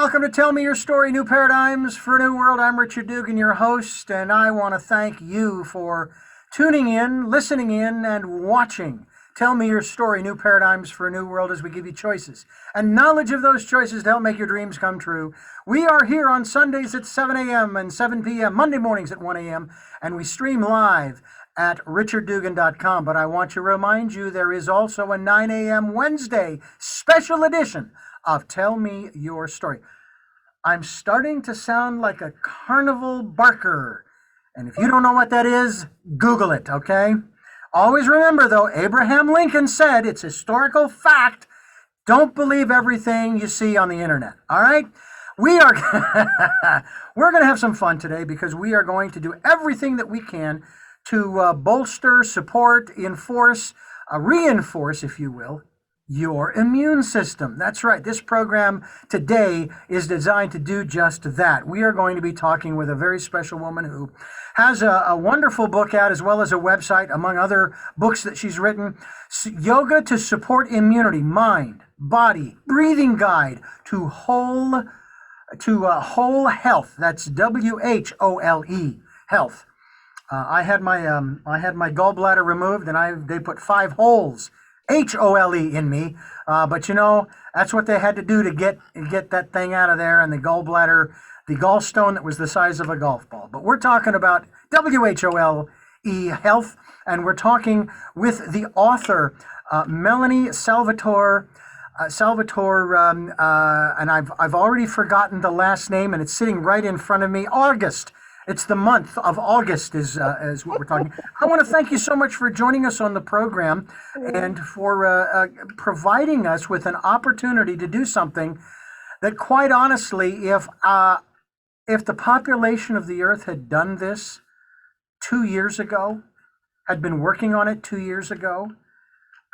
welcome to Tell Me Your Story, New Paradigms for a New World. I'm Richard Dugan, your host, and I want to thank you for tuning in, listening in, and watching. Tell Me Your Story, New Paradigms for a New World, as we give you choices and knowledge of those choices to help make your dreams come true. We are here on Sundays at 7 a.m. and 7 p.m., Monday mornings at 1 a.m., and we stream live at richarddugan.com. But I want to remind you there is also a 9 a.m. Wednesday special edition of Tell Me Your Story. I'm starting to sound like a carnival barker. And if you don't know what that is, Google it, okay? Always remember, though, Abraham Lincoln said, it's historical fact, don't believe everything you see on the internet, all right? We're going to have some fun today because we are going to do everything that we can to bolster, support, enforce, reinforce, if you will, your immune system. That's right. This program today is designed to do just that. We are going to be talking with a very special woman who has a wonderful book out, as well as a website, among other books that she's written. Yoga to Support Immunity, Mind, Body, Breathing Guide to Whole Health. That's WHOLE, health. I had my gallbladder removed, and they put 5 holes, HOLE, in me. But you know, that's what they had to do to get that thing out of there, and the gallstone that was the size of a golf ball. But we're talking about WHOLE, health, and we're talking with the author, Melanie Salvatore. And I've already forgotten the last name, and it's sitting right in front of me. August. It's the month of August is what we're talking. I want to thank you so much for joining us on the program and for providing us with an opportunity to do something that, quite honestly, if the population of the Earth had done this 2 years ago, had been working on it 2 years ago,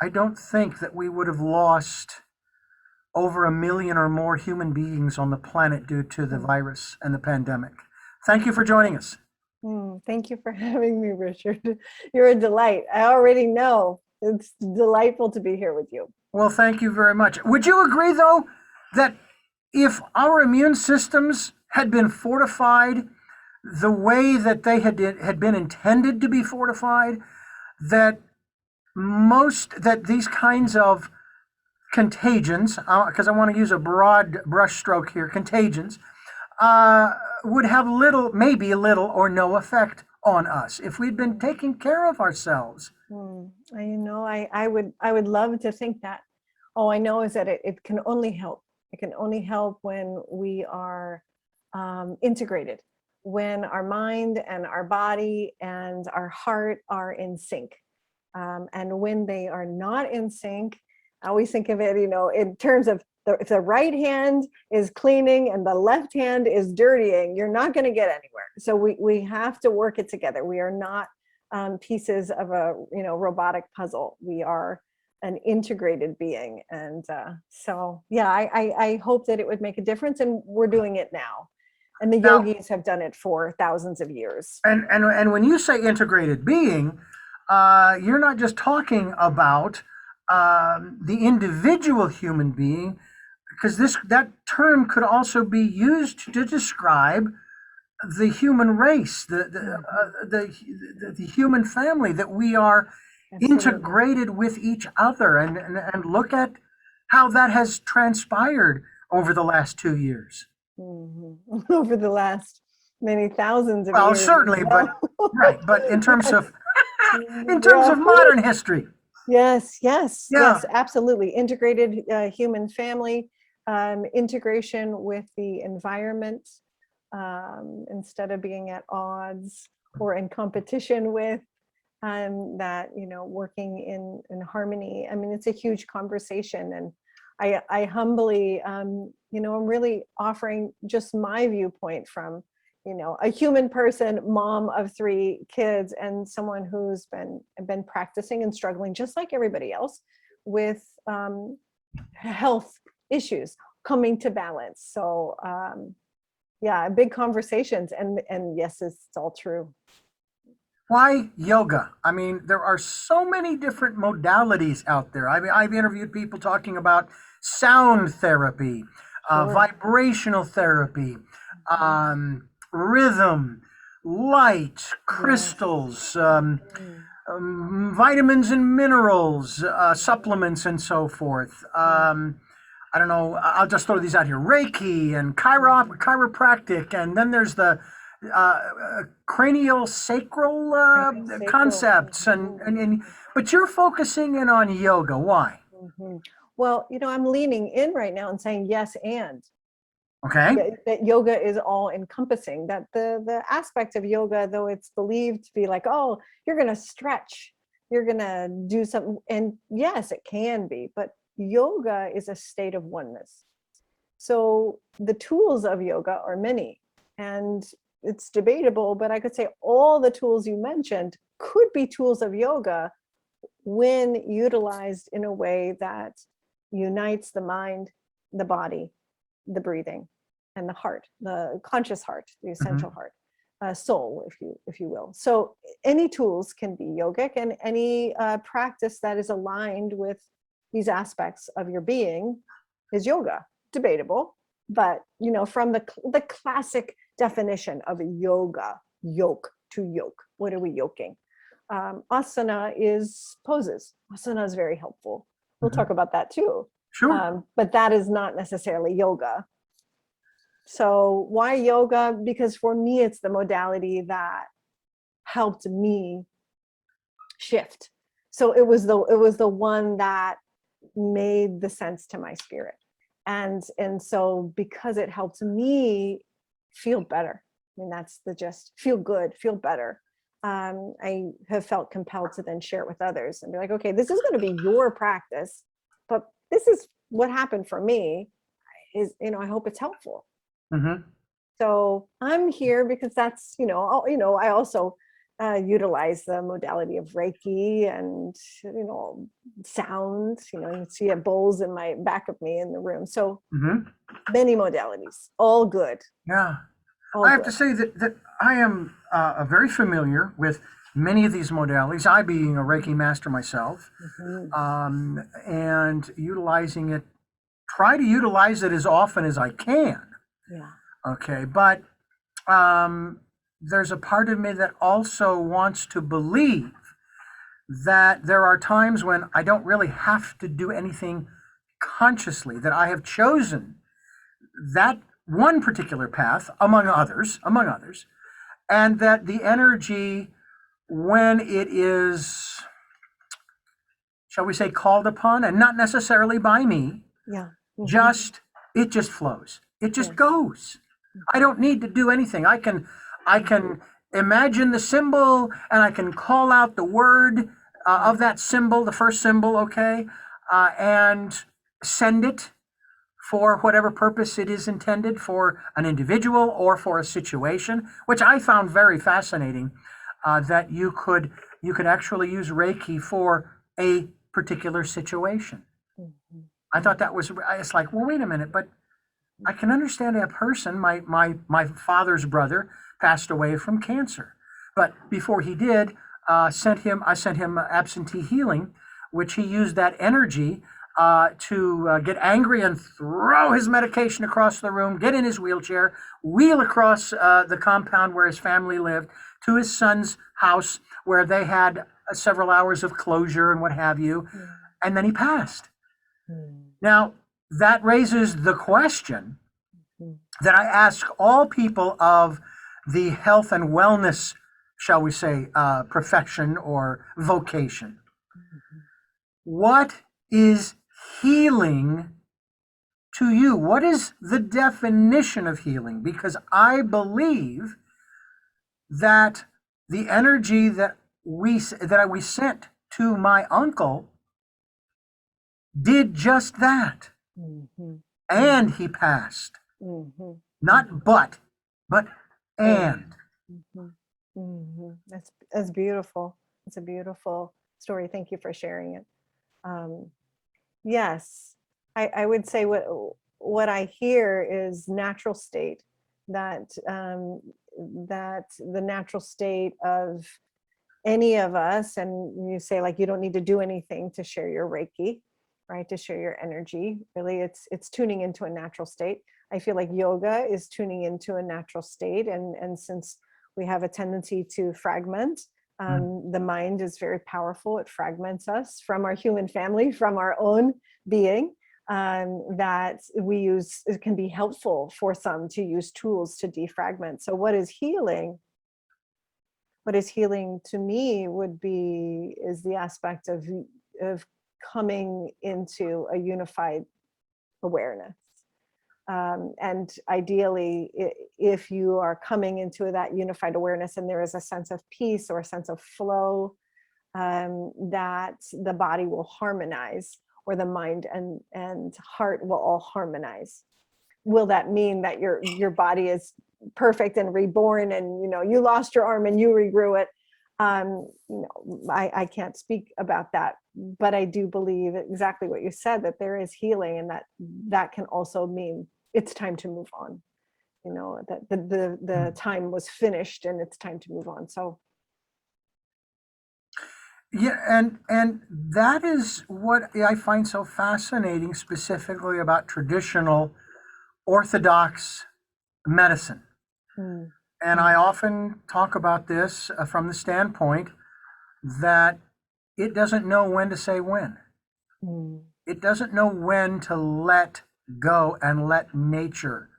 I don't think that we would have lost over 1 million or more human beings on the planet due to the virus and the pandemic. Thank you for joining us. Thank you for having me, Richard. You're a delight. I already know. It's delightful to be here with you. Well, thank you very much. Would you agree, though, that if our immune systems had been fortified the way that they had been intended to be fortified, that these kinds of contagions, because I want to use a broad brushstroke here, contagions, would have maybe little or no effect on us if we'd been taking care of ourselves. I would love to think that. All I know is that it can only help. It can only help when we are integrated, when our mind and our body and our heart are in sync. And when they are not in sync, I always think of it, in terms of if the right hand is cleaning and the left hand is dirtying, you're not going to get anywhere. So we have to work it together. We are not pieces of a robotic puzzle. We are an integrated being. And I hope that it would make a difference, and we're doing it now. And the yogis have done it for thousands of years. And when you say integrated being, you're not just talking about the individual human being, because that term could also be used to describe the human race, the human family, that we are integrated with each other, and look at how that has transpired over the last 2 years. Over the last many thousands of years. Well, certainly, but right, but in terms of modern history. Yes, absolutely. Integrated human family, integration with the environment, instead of being at odds or in competition with, working in harmony. I mean, it's a huge conversation, and I humbly, I'm really offering just my viewpoint from, a human person, mom of 3 kids, and someone who's been practicing and struggling just like everybody else with health issues coming to balance. So big conversations, and yes, it's all true. Why yoga? I mean, there are so many different modalities out there. I mean, I've interviewed people talking about sound therapy, Sure. vibrational therapy, rhythm, light, Yes. crystals, Mm, vitamins and minerals, supplements, and so forth. mm, I don't know. I'll just throw these out here: Reiki and mhm. chiropractic, and then there's the cranial sacral Craniosacral. concepts, and but you're focusing in on yoga. Why? Mhm. Well, I'm leaning in right now and saying yes, and Okay. that yoga is all encompassing. That the aspect of yoga, though it's believed to be like, oh, you're going to stretch, you're going to do something, and yes, it can be, but yoga is a state of oneness. So the tools of yoga are many, and it's debatable, but I could say all the tools you mentioned could be tools of yoga when utilized in a way that unites the mind, the body, the breathing, and the heart, the conscious heart, the essential Hmm. heart, soul, if you will. So any tools can be yogic, and any practice that is aligned with these aspects of your being is yoga. Debatable, but from the classic definition of yoga, yoke to yoke. What are we yoking? Asana is poses. Asana is very helpful. We'll talk Hmm. about that too. Sure. But that is not necessarily yoga. So why yoga? Because for me, it's the modality that helped me shift. So it was the one that made the sense to my spirit. And so because it helped me feel better. I mean, that's the just feel good, feel better. I have felt compelled to then share it with others and be like, okay, this is going to be your practice, but this is what happened for me. I hope it's helpful. Hmm. So I'm here because that's, I also utilize the modality of Reiki and, sound, you see bowls in my back of me in the room. So Hmm. many modalities, all good, Yeah. all I have to good. say that I am very familiar with many of these modalities. I being a Reiki master myself, Mhm. and utilizing it, try to utilize it as often as I can. Yeah. Okay, but um, there's a part of me that also wants to believe that there are times when I don't really have to do anything consciously, that I have chosen that one particular path among others, and that the energy, when it is, shall we say, called upon, and not necessarily by me, Yeah. Hmm. just it just flows. It just Yes. goes. I Mhm. don't need to do anything. I can imagine the symbol, and I can call out the word of that symbol, the first symbol, okay, and send it for whatever purpose it is intended for an individual or for a situation, which I found very fascinating. That you could actually use Reiki for a particular situation. Mhm. I thought Mhm. that was. It's like, well, wait a minute, but I can understand a person. My father's brother passed away from cancer, but before he did, I sent him absentee healing, which he used that energy to get angry and throw his medication across the room, get in his wheelchair, wheel across the compound where his family lived to his son's house where they had several hours of closure and what have you, and then he passed. Mhm. Now, that raises the question Mhm. that I ask all people of the health and wellness, shall we say, profession or vocation. Mhm. What is healing to you? What is the definition of healing? Because I believe that the energy that we sent to my uncle did just that, Mhm. and he passed. Mhm. Not but And and. mhm, mhm. That's beautiful. It's a beautiful story. Thank you for sharing it. Um, yes, I would say what I hear is natural state. That the natural state of any of us, and you say like you don't need to do anything to share your Reiki. right? To share your energy. Really, it's tuning into a natural state. I feel like yoga is tuning into a natural state, and since we have a tendency to fragment, the mind is very powerful. It fragments us from our human family, from our own being. That we use, it can be helpful for some to use tools to defragment. So what is healing? What is healing to me would be is the aspect of coming into a unified awareness. And ideally, if you are coming into that unified awareness and there is a sense of peace or a sense of flow, that the body will harmonize, or the mind and heart will all harmonize. Will that mean that your body is perfect and reborn, and you lost your arm and you regrew it? I can't speak about that, but I do believe exactly what you said, that there is healing, and that can also mean it's time to move on. That the time was finished and it's time to move on. So Yeah, and that is what I find so fascinating, specifically about traditional orthodox medicine. mm, And I often talk about this from the standpoint that it doesn't know when to say when. mm, It doesn't know when to let go and let nature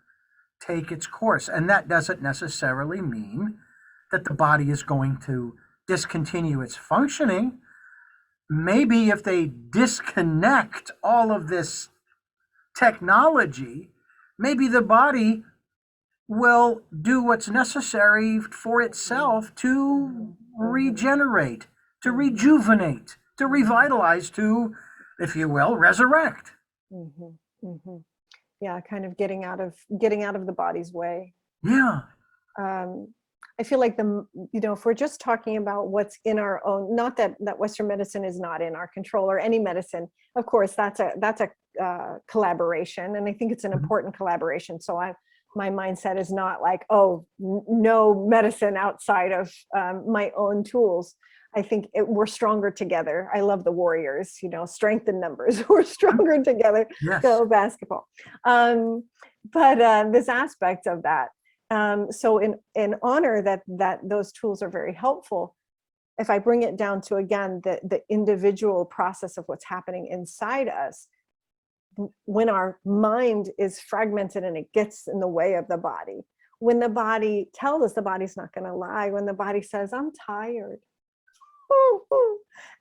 take its course. And that doesn't necessarily mean that the body is going to discontinue its functioning. Maybe if they disconnect all of this technology, maybe the body will do what's necessary for itself to regenerate, to rejuvenate, to revitalize, to, if you will, resurrect. mhm, mhm. Yeah, kind of getting out of the body's way. Yeah. um, I feel like if we're just talking about what's in our own, not that Western medicine is not in our control, or any medicine. Of course, that's a collaboration, and I think it's an important collaboration. So my mindset is not like, oh, no medicine outside of my own tools. I think we're stronger together. I love the Warriors, strength in numbers. We're stronger together. Yes. Go basketball. But this aspect of that. So in honor that those tools are very helpful, if I bring it down to, again, the individual process of what's happening inside us, when our mind is fragmented and it gets in the way of the body, when the body tells us, the body's not going to lie, when the body says, I'm tired,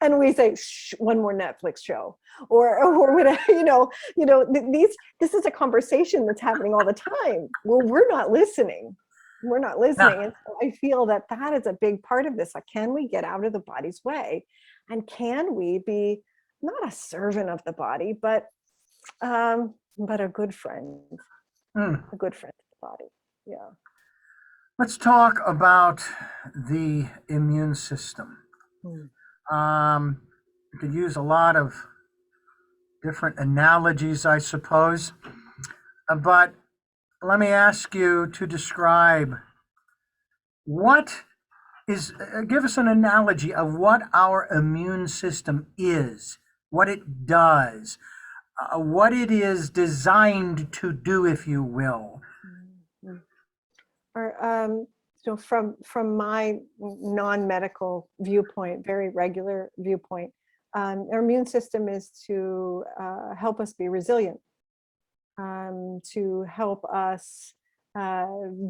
and we say, shh, one more Netflix show, or whatever, this is a conversation that's happening all the time. Well, we're not listening. Yeah. And so I feel that is a big part of this. Like, can we get out of the body's way, and can we be not a servant of the body, but a good friend, Mm. a good friend of the body. Yeah. Let's talk about the immune system. Mm. You could use a lot of different analogies, I suppose. But let me ask you to describe what give us an analogy of what our immune system is, what it does, what it is designed to do, if you will. Mm. Or so from my non-medical viewpoint, very regular viewpoint, our immune system is to help us be resilient, to help us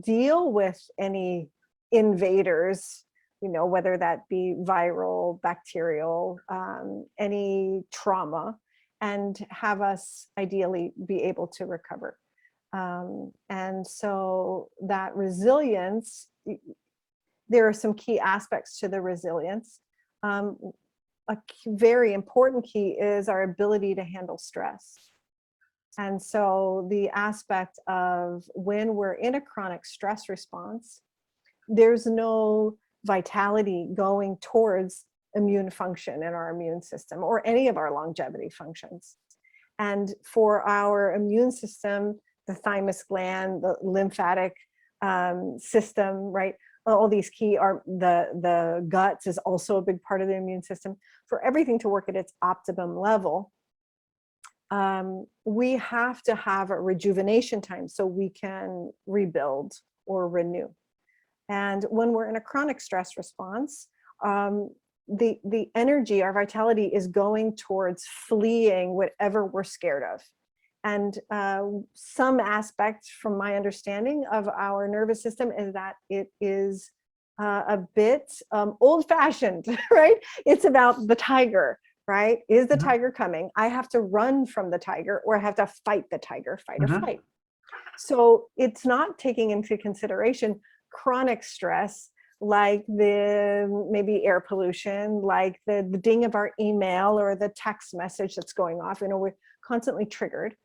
deal with any invaders, whether that be viral, bacterial, any trauma, and have us ideally be able to recover. And so that resilience, there are some key aspects to the resilience. A very important key is our ability to handle stress. And so the aspect of when we're in a chronic stress response, there's no vitality going towards immune function in our immune system, or any of our longevity functions. And for our immune system, the thymus gland, the lymphatic system, right? All these key are the guts is also a big part of the immune system. For everything to work at its optimum level, we have to have a rejuvenation time so we can rebuild or renew. And when we're in a chronic stress response, the energy, our vitality is going towards fleeing whatever we're scared of. And some aspects, from my understanding of our nervous system, is that it is a bit old-fashioned, right? It's about the tiger, right? Is the tiger coming? I have to run from the tiger, or I have to fight the tiger, fight or flight. So it's not taking into consideration chronic stress, like the maybe air pollution, like the ding of our email or the text message that's going off. You know, we're constantly triggered.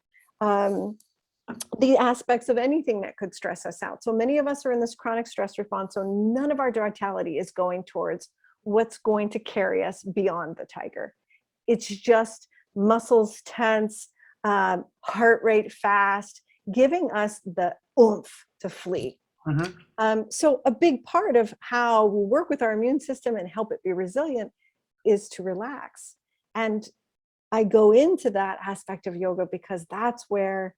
The aspects of anything that could stress us out. So many of us are in this chronic stress response, so none of our vitality is going towards what's going to carry us beyond the tiger. It's just muscles tense, heart rate fast, giving us the oomph to flee. So a big part of how we work with our immune system and help it be resilient is to relax. And I go into that aspect of yoga because that's where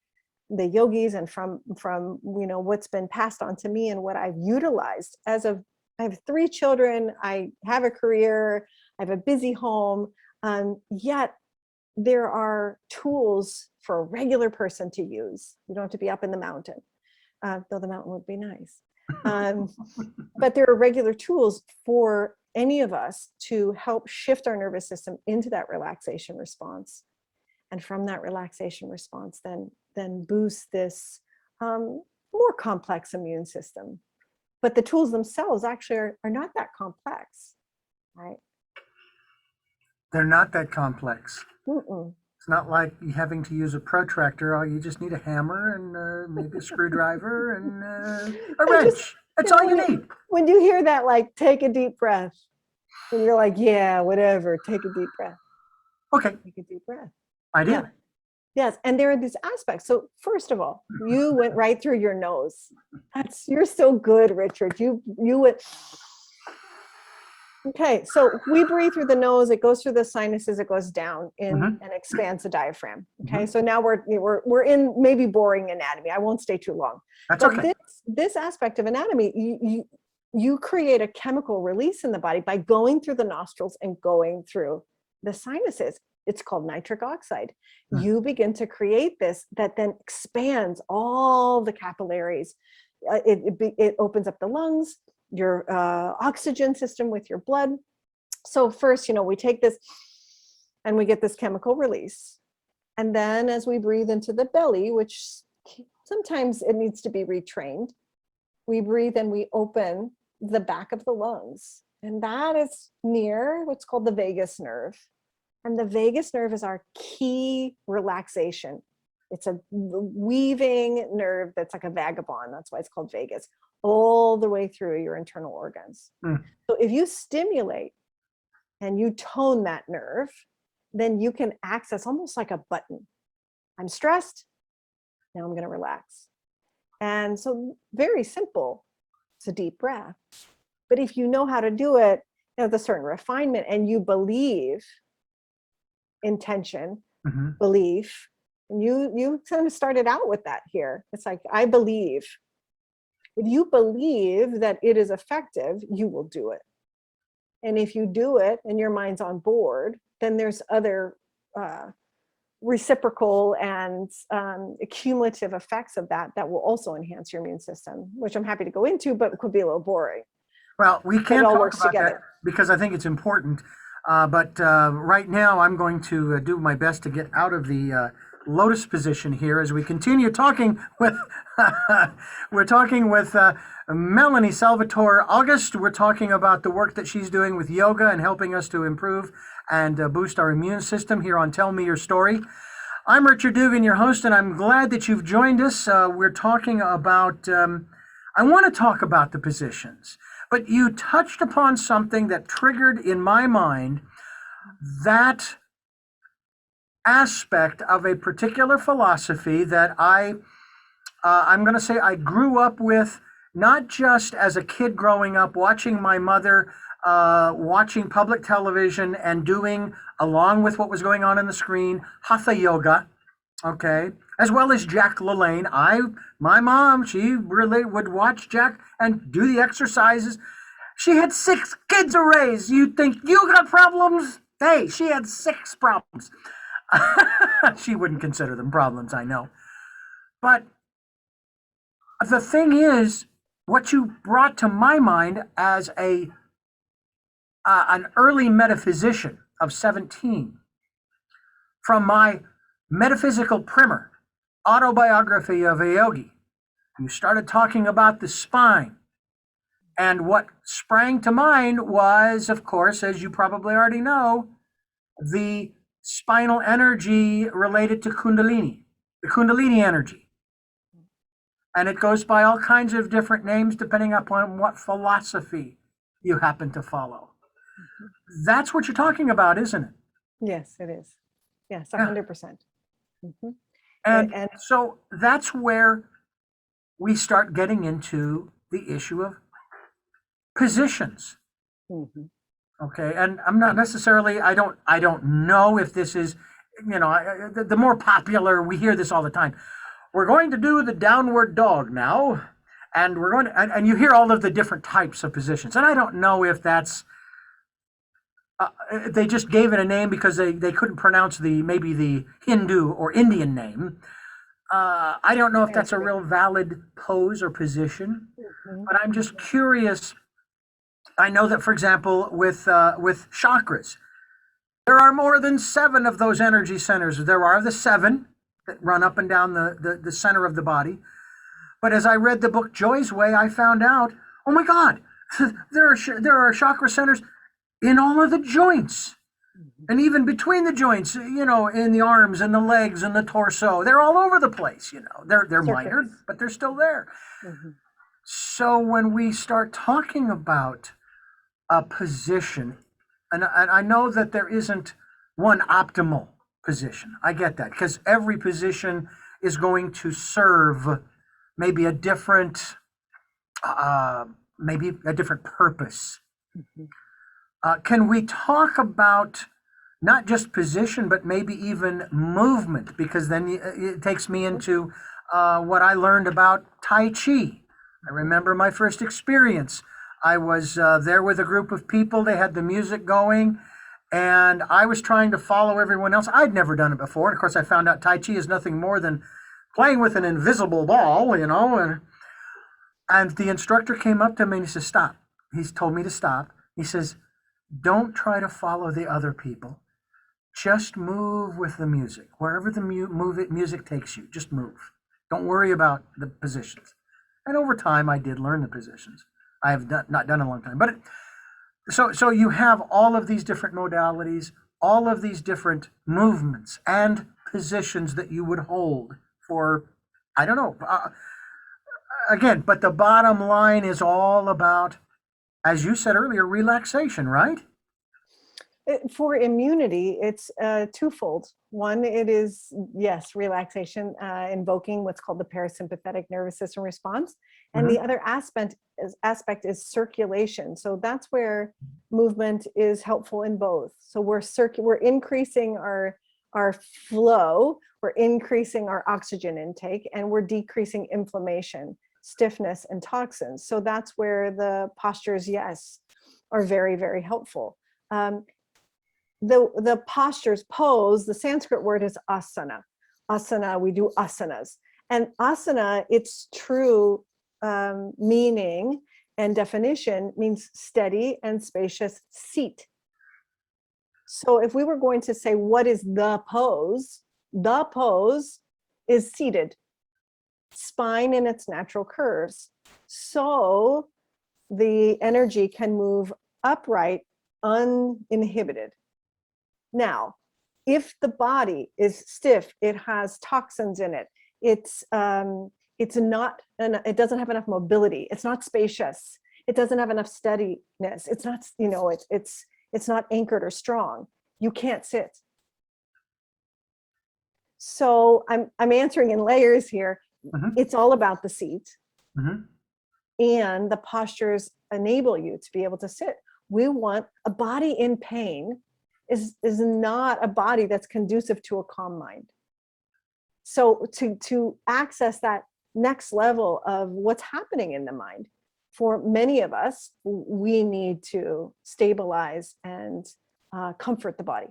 the yogis, and from you know what's been passed on to me and what I've utilized I have 3 children, I have a career, I have a busy home, yet there are tools for a regular person to use. You don't have to be up in the mountain, though the mountain would be nice. But there are regular tools for any of us to help shift our nervous system into that relaxation response. And from that relaxation response, then boost this more complex immune system. But the tools themselves actually are not that complex, right? They're not that complex. Mm-mm. It's not like having to use a protractor. Oh, you just need a hammer and maybe a screwdriver and a wrench. That's all you need. When you hear that, like, take a deep breath, and you're like, yeah, whatever, take a deep breath. Okay. Take a deep breath. I did. Yeah. Yes, and there are these aspects. So first of all, you went right through your nose. You're so good, Richard. You went. Okay, so we breathe through the nose, it goes through the sinuses, it goes down in and expands the diaphragm. Okay, so now we're in maybe boring anatomy. I won't stay too long. That's but okay. This aspect of anatomy, you create a chemical release in the body by going through the nostrils and going through the sinuses. It's called nitric oxide. You begin to create this that then expands all the capillaries. It opens up the lungs, your oxygen system with your blood. So first, we take this and we get this chemical release. And then as we breathe into the belly, which sometimes it needs to be retrained, we breathe and we open the back of the lungs. And that is near what's called the vagus nerve. And the vagus nerve is our key relaxation. It's a weaving nerve that's like a vagabond. That's why it's called vagus, all the way through your internal organs. So if you stimulate and you tone that nerve, then you can access almost like a button. I'm stressed, now I'm going to relax. And so very simple, it's a deep breath. But if you know how to do it with a certain refinement and you believe, intention, belief, and you kind of started out with that here. It's like, I believe. If you believe that it is effective, you will do it. And if you do it and your mind's on board, then there's other reciprocal and cumulative effects of that will also enhance your immune system, which I'm happy to go into, but it could be a little boring. Well, we can talk about that because I think it's important. But right now, I'm going to do my best to get out of the lotus position here as we continue talking with we're talking with Melanie Salvatore August. We're talking about the work that she's doing with yoga and helping us to improve and boost our immune system here on Tell Me Your Story. I'm Richard Dugan, your host, and I'm glad that you've joined us. We're talking about I want to talk about the positions, but you touched upon something that triggered in my mind that aspect of a particular philosophy that I'm going to say I grew up with, not just as a kid growing up watching my mother watching public television and doing, along with what was going on the screen, hatha yoga, Okay, as well as Jack LaLanne. My mom, she really would watch Jack and do the exercises. She had 6 kids to raise. You think you got problems? Hey, she had 6 problems. She wouldn't consider them problems, I know. But the thing is, what you brought to my mind as a an early metaphysician of 17, from my metaphysical primer, autobiography of a yogi, you started talking about the spine. And what sprang to mind was, of course, as you probably already know, the spinal energy related to Kundalini, the Kundalini energy. And it goes by all kinds of different names depending upon what philosophy you happen to follow. That's what you're talking about, isn't it? Yes, it is. Yes, Yeah. 100%. Mm-hmm. And so that's where we start getting into the issue of positions. Mm-hmm. Okay, and I'm not necessarily. I don't know if this is, the more popular, we hear this all the time. We're going to do the downward dog now, and we're going to, and you hear all of the different types of positions, and I don't know if that's they just gave it a name because they couldn't pronounce maybe the Hindu or Indian name. I don't know if that's a real valid pose or position, Mm-hmm. but I'm just curious. I know that, for example, with chakras, there are more than 7 of those energy centers. There are the 7 that run up and down the center of the body. But as I read the book Joy's Way, I found out, oh my God, there are chakra centers in all of the joints. And even between the joints, in the arms and the legs and the torso, they're all over the place. They're minor, but they're still there. Mm-hmm. So when we start talking about a position, and I know that there isn't one optimal position. I get that because every position is going to serve maybe a different, maybe a different purpose. Mm-hmm. Can we talk about not just position, but maybe even movement? Because then it takes me into what I learned about Tai Chi. I remember my first experience. I was there with a group of people. They had the music going, and I was trying to follow everyone else. I'd never done it before. And of course, I found out Tai Chi is nothing more than playing with an invisible ball, and the instructor came up to me and he says, "Stop." He's told me to stop. He says, "Don't try to follow the other people. Just move with the music. Wherever the music takes you, just move. Don't worry about the positions." And over time, I did learn the positions. I have not done it in a long time. But so you have all of these different modalities, all of these different movements and positions that you would hold for, I don't know, again, but the bottom line is all about, as you said earlier, relaxation, right? For immunity, it's twofold. One, it is, yes, relaxation, invoking what's called the parasympathetic nervous system response. And the other aspect is circulation. So that's where movement is helpful in both. So we're increasing our flow, we're increasing our oxygen intake, and we're decreasing inflammation, stiffness, and toxins. So that's where the postures, yes, are very, very helpful. The postures, pose, the Sanskrit word is asana. Asana, we do asanas. And asana, its true meaning and definition means steady and spacious seat. So if we were going to say, what is the pose is seated, spine in its natural curves. So the energy can move upright, uninhibited. Now, if the body is stiff, it has toxins in it, it's not, and it doesn't have enough mobility, it's not spacious, it doesn't have enough steadiness, it's not, it's not anchored or strong, you can't sit. So I'm answering in layers here. It's all about the seat, and the postures enable you to be able to sit. We want a body in pain is not a body that's conducive to a calm mind. So to access that next level of what's happening in the mind, for many of us, we need to stabilize and comfort the body.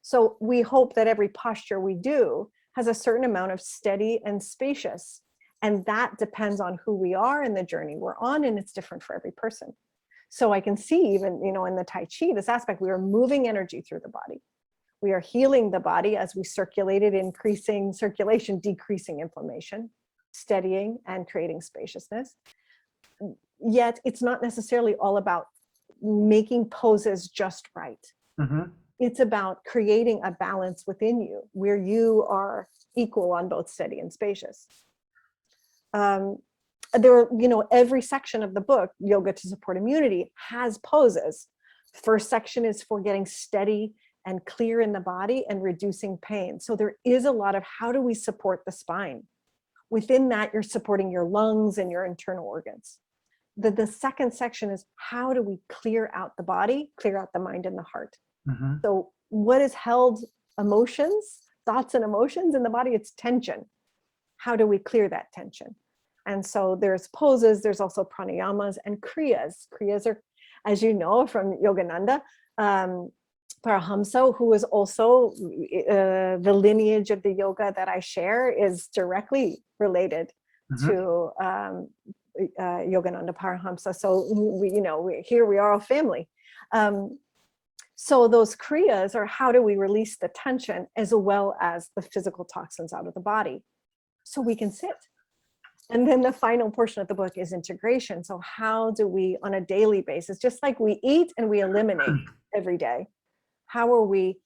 So we hope that every posture we do has a certain amount of steady and spacious. And that depends on who we are in the journey we're on, and it's different for every person. So I can see even, in the Tai Chi, this aspect, we are moving energy through the body. We are healing the body as we circulate it, increasing circulation, decreasing inflammation, steadying and creating spaciousness. Yet it's not necessarily all about making poses just right. Mm-hmm. It's about creating a balance within you where you are equal on both steady and spacious. Every section of the book, Yoga to Support Immunity, has poses. First section is for getting steady and clear in the body and reducing pain. So there is a lot of how do we support the spine? Within that, you're supporting your lungs and your internal organs. The second section is how do we clear out the body, clear out the mind and the heart. Mm-hmm. So what is held emotions, thoughts and emotions in the body? It's tension. How do we clear that tension? And so there's poses, there's also pranayamas and kriyas. Kriyas are, as you know, from Yogananda, Parahamsa, who is also the lineage of the yoga that I share, is directly related to Yogananda Parahamsa. So here we are all family. So those kriyas are how do we release the tension as well as the physical toxins out of the body so we can sit. And then the final portion of the book is integration. So how do we, on a daily basis, just like we eat and we eliminate every day, how are we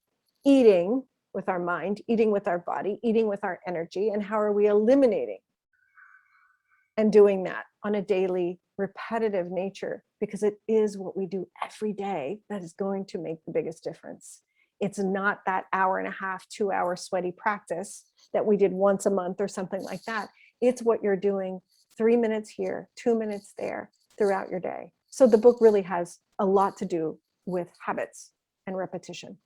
eating with our mind, eating with our body, eating with our energy, and how are we eliminating and doing that on a daily repetitive nature, because it is what we do every day that is going to make the biggest difference. It's not that hour and a half, 2 hour sweaty practice that we did once a month or something like that. It's what you're doing 3 minutes here, 2 minutes there throughout your day. So the book really has a lot to do with habits and repetition.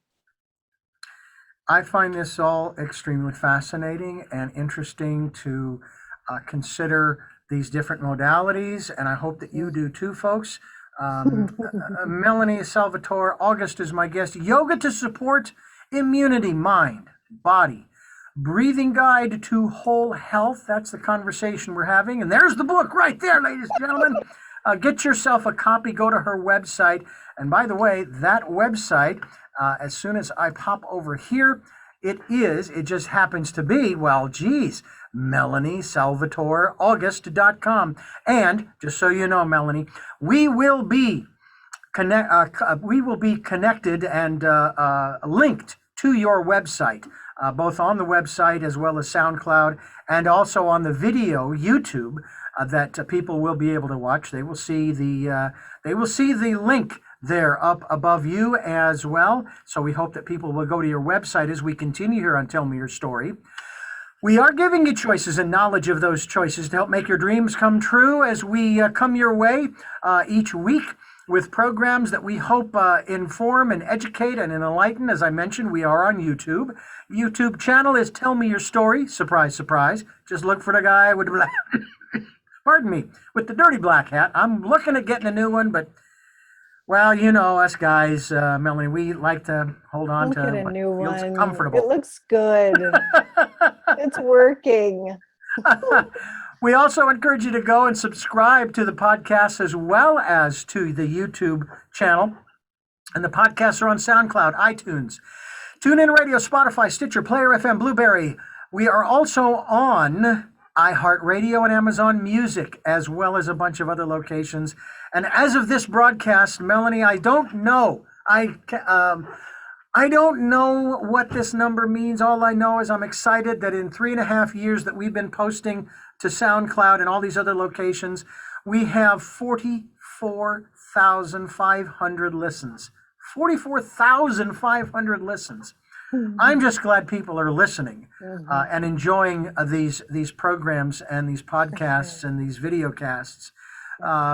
I find this all extremely fascinating and interesting to consider these different modalities, and I hope that you do too, folks. Melanie, Salvatore, August is my guest. Yoga to Support Immunity, Mind, Body. Breathing Guide to Whole Health. That's the conversation we're having. And there's the book right there, ladies and gentlemen. Get yourself a copy. Go to her website. And by the way, that website, as soon as I pop over here, it just happens to be, well, geez, MelanieSalvatoreAugust.com. And just so you know, Melanie, we will be connected and linked to your website, both on the website as well as SoundCloud, and also on the video YouTube that people will be able to watch. They will see the link there up above you as well. So we hope that people will go to your website as we continue here on Tell Me Your Story. We are giving you choices and knowledge of those choices to help make your dreams come true as we come your way each week with programs that we hope inform and educate and enlighten. As I mentioned, we are on YouTube. YouTube channel is Tell Me Your Story. Surprise, surprise. Just look for the guy with the pardon me, with the dirty black hat. I'm looking at getting a new one, but well, you know us guys, Melanie, we like to hold on to a new what feels one. comfortable. It looks good. It's working. We also encourage you to go and subscribe to the podcast as well as to the YouTube channel. And the podcasts are on SoundCloud, iTunes, TuneIn Radio, Spotify, Stitcher, Player FM, Blueberry. We are also on iHeartRadio and Amazon Music, as well as a bunch of other locations. And as of this broadcast, Melanie, I don't know. I don't know what this number means. All I know is I'm excited that in 3.5 years that we've been posting to SoundCloud and all these other locations, we have 44,500 listens. 44,500 listens. I'm just glad people are listening and enjoying these programs and these podcasts and these video casts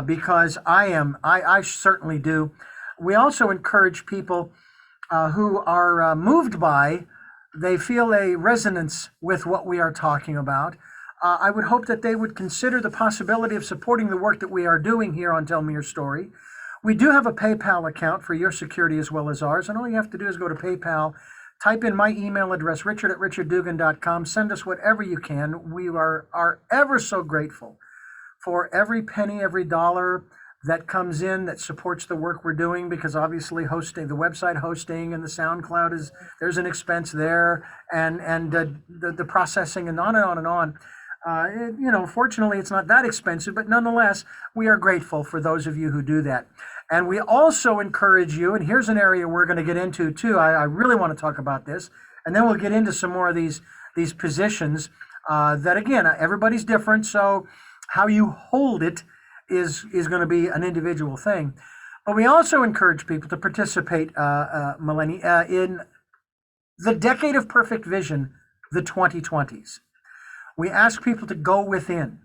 because I certainly do. We also encourage people who are moved by they feel a resonance with what we are talking about, I would hope that they would consider the possibility of supporting the work that we are doing here on Tell Me Your Story. We do have a PayPal account for your security as well as ours, and all you have to do is go to PayPal, type in my email address, richard@richarddugan.com, send us whatever you can. We are ever so grateful for every penny, every dollar that comes in that supports the work we're doing, because obviously hosting, the website hosting and the SoundCloud is, there's an expense there, and the processing and on and on and on. Fortunately, it's not that expensive, but nonetheless, we are grateful for those of you who do that. And we also encourage you, and here's an area we're going to get into too. I really want to talk about this, and then we'll get into some more of these positions that, again, everybody's different, so how you hold it is going to be an individual thing. But we also encourage people to participate, Melanie, in the Decade of Perfect Vision, the 2020s. We ask people to go within,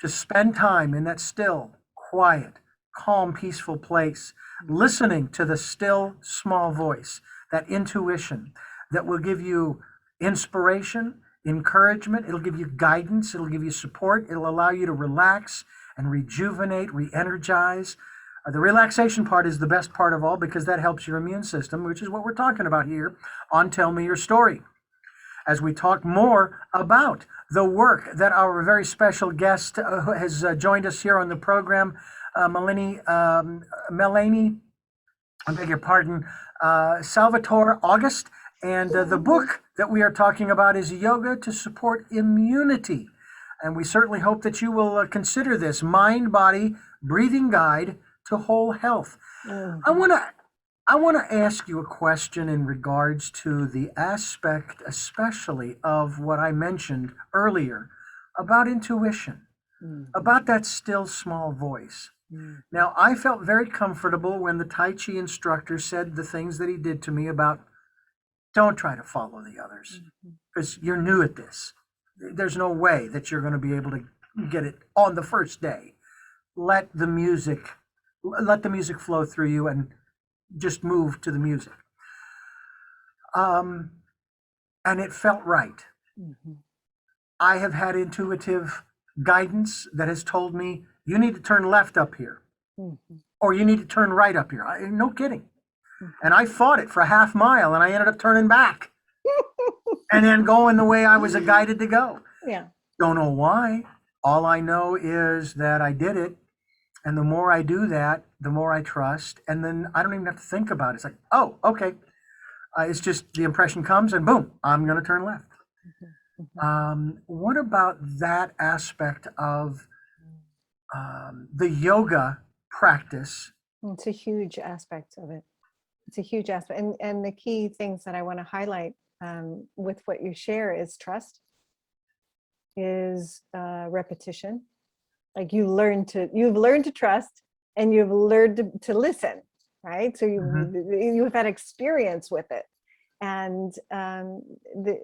to spend time in that still, quiet, calm, peaceful place, listening to the still, small voice, that intuition that will give you inspiration, encouragement, it'll give you guidance, it'll give you support, it'll allow you to relax and rejuvenate, re-energize. The relaxation part is the best part of all, because that helps your immune system, which is what we're talking about here on Tell Me Your Story. As we talk more about the work that our very special guest has joined us here on the program, Melanie, I beg your pardon, Salvatore August, and the book that we are talking about is Yoga to Support Immunity. And we certainly hope that you will consider this mind, body, breathing guide to whole health. I want to ask you a question in regards to the aspect, especially of what I mentioned earlier about intuition, about that still small voice. Now, I felt very comfortable when the Tai Chi instructor said the things that he did to me about don't try to follow the others, because you're new at this. There's no way that you're going to be able to get it on the first day. Let the music flow through you and just move to the music. And it felt right. I have had intuitive guidance that has told me, you need to turn left up here, or you need to turn right up here. No kidding. And I fought it for a half mile, and I ended up turning back and then going the way I was guided to go. Yeah. Don't know why. All I know is that I did it. And the more I do that, the more I trust. And then I don't even have to think about it. It's like, oh, okay. It's just the impression comes and boom, I'm going to turn left. What about that aspect of the yoga practice? It's a huge aspect of it. It's a huge aspect. And the key things that I want to highlight with what you share is trust, is repetition. Like you've learned to trust, and you've learned to listen, right? So you've had experience with it. And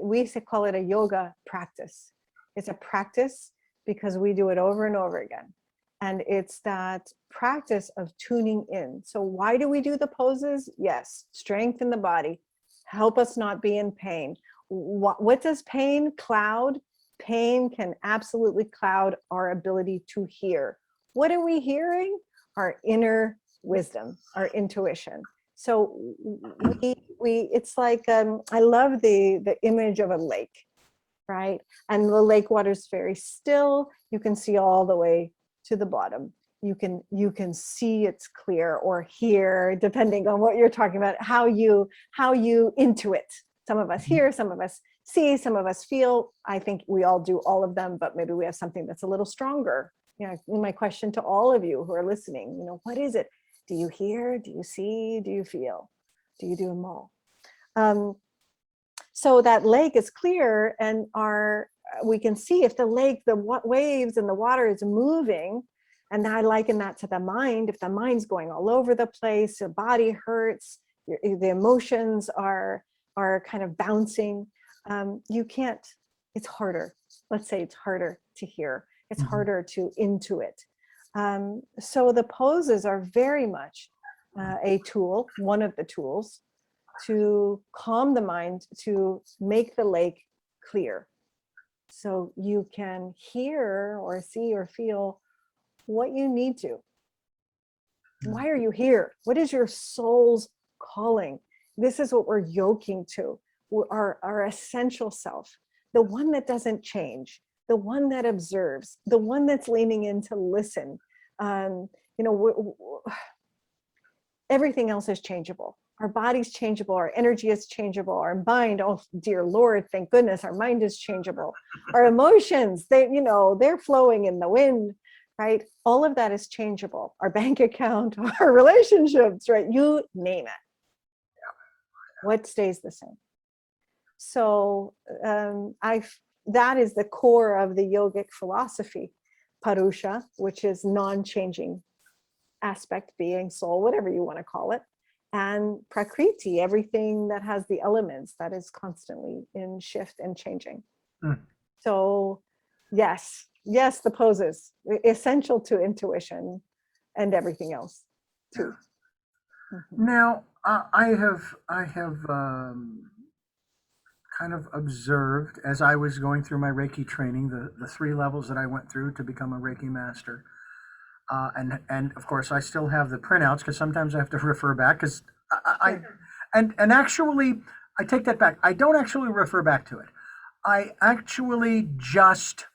we used to call it a yoga practice. It's a practice because we do it over and over again. And it's that practice of tuning in. So why do we do the poses? Yes, strengthen the body, help us not be in pain. What does pain cloud? Pain can absolutely cloud our ability to hear. What are we hearing? Our inner wisdom, our intuition. So it's like, I love the image of a lake, right? And the lake water is very still. You can see all the way to the bottom. You can see it's clear or hear, depending on what you're talking about, how you intuit. Some of us hear, some of us see, some of us feel. I think we all do all of them, but maybe we have something that's a little stronger. My question to all of you who are listening, what is it? Do you hear? Do you see? Do you feel? Do you do them all? So that lake is clear, and we can see if the lake, the waves and the water is moving. And I liken that to the mind. If the mind's going all over the place, your body hurts, the emotions are kind of bouncing, you can't, it's harder. Let's say it's harder to hear. It's harder to intuit. So the poses are very much a tool, one of the tools to calm the mind, to make the lake clear. So you can hear or see or feel what you need to. Why are you here? What is your soul's calling? This is what we're yoking to, our essential self, the one that doesn't change, the one that observes, the one that's leaning in to listen. You know, everything else is changeable. Our body's changeable, our energy is changeable, our mind, oh dear Lord, thank goodness, our mind is changeable. Our emotions, they're flowing in the wind, right? All of that is changeable. Our bank account, our relationships, right? You name it. What stays the same? So that is the core of the yogic philosophy, Purusha, which is non-changing aspect, being, soul, whatever you want to call it, and Prakriti, everything that has the elements that is constantly in shift and changing. So yes, the poses essential to intuition and everything else too. Now, I have kind of observed as I was going through my Reiki training, the 3 levels that I went through to become a Reiki master. And of course, I still have the printouts because sometimes I have to refer back because and actually, I take that back. I don't actually refer back to it. I actually just,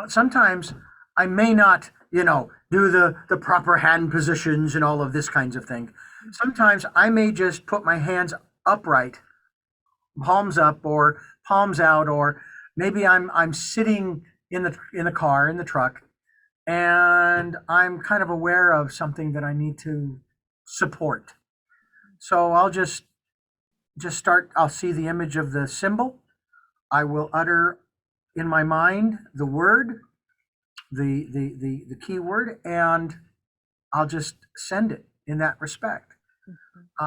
sometimes I may not, do the proper hand positions and all of this kinds of thing. Sometimes I may just put my hands upright, palms up or palms out, or maybe I'm sitting in the car, in the truck, and I'm kind of aware of something that I need to support. So I'll just start, I'll see the image of the symbol. I will utter in my mind the word, the key word, and I'll just send it in that respect.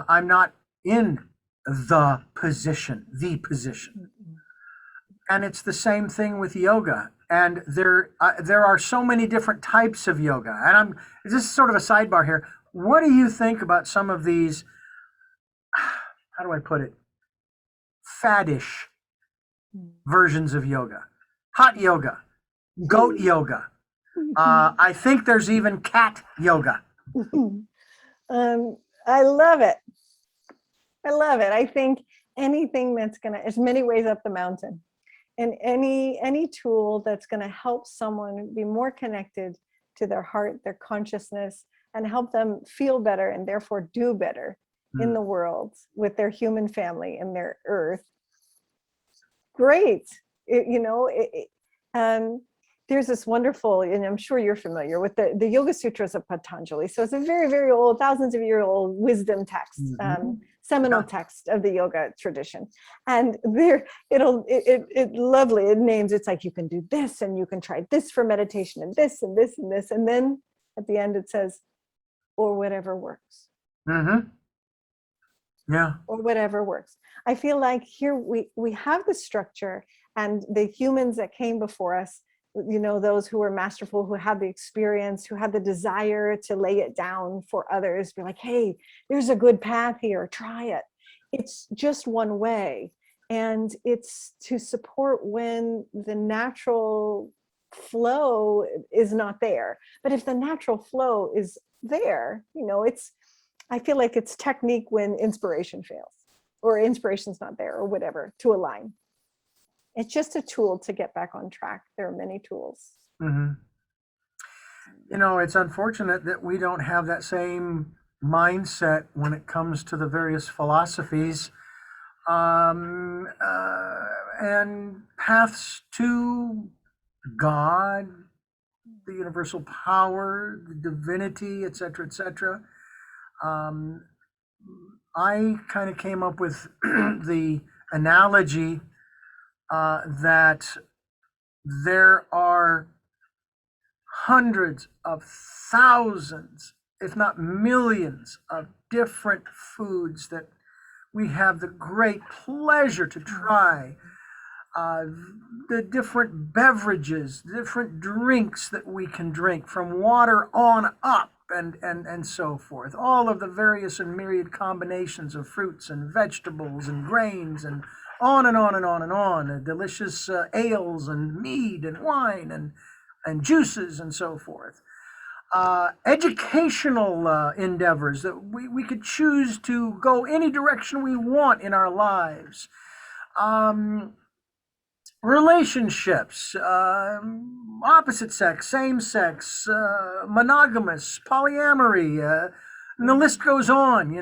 I'm not in the position. And it's the same thing with yoga. And there are so many different types of yoga. And this is sort of a sidebar here. What do you think about some of these, how do I put it, faddish versions of yoga? Hot yoga, goat yoga. I think there's even cat yoga. I love it. I think anything that's it's many ways up the mountain. And any tool that's going to help someone be more connected to their heart, their consciousness, and help them feel better and therefore do better in the world with their human family and their earth. Great. There's this wonderful, and I'm sure you're familiar with the Yoga Sutras of Patanjali. So it's a very, very old, thousands of year old wisdom text, seminal text of the yoga tradition. And there, it lovely, it names, it's like, you can do this and you can try this for meditation and this and this and this. And then at the end it says, or whatever works. Yeah. Or whatever works. I feel like here we have the structure, and the humans that came before us, those who were masterful, who had the experience, who had the desire to lay it down for others, be like, hey, there's a good path here, try it. It's just one way. And it's to support when the natural flow is not there. But if the natural flow is there, I feel like it's technique when inspiration fails, or inspiration's not there, or whatever, to align. It's just a tool to get back on track. There are many tools. It's unfortunate that we don't have that same mindset when it comes to the various philosophies and paths to God, the universal power, the divinity, etc., etc. I kind of came up with the analogy that there are hundreds of thousands, if not millions, of different foods that we have the great pleasure to try. The different beverages, different drinks that we can drink, from water on up. and so forth. All of the various and myriad combinations of fruits and vegetables and grains and on and on and on and on. Delicious ales and mead and wine and juices and so forth. Educational endeavors that we could choose to go any direction we want in our lives. Um, Relationships, opposite sex, same sex, monogamous, polyamory, and the list goes on.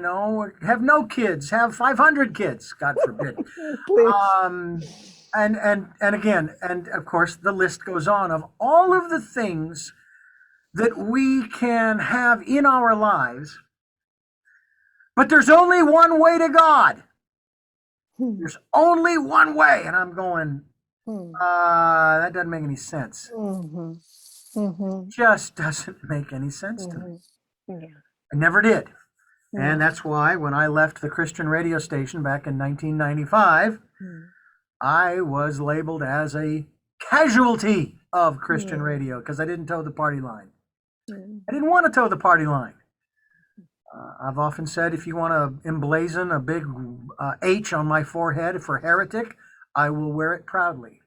Have no kids, have 500 kids, God forbid. Please. And again, and of course, the list goes on of all of the things that we can have in our lives. But there's only one way to God. There's only one way, and I'm going. That doesn't make any sense. Just doesn't make any sense to me. Yeah. It never did. And that's why when I left the Christian radio station back in 1995, I was labeled as a casualty of Christian radio because I didn't toe the party line. I didn't want to toe the party line. I've often said if you want to emblazon a big H on my forehead for heretic, I will wear it proudly.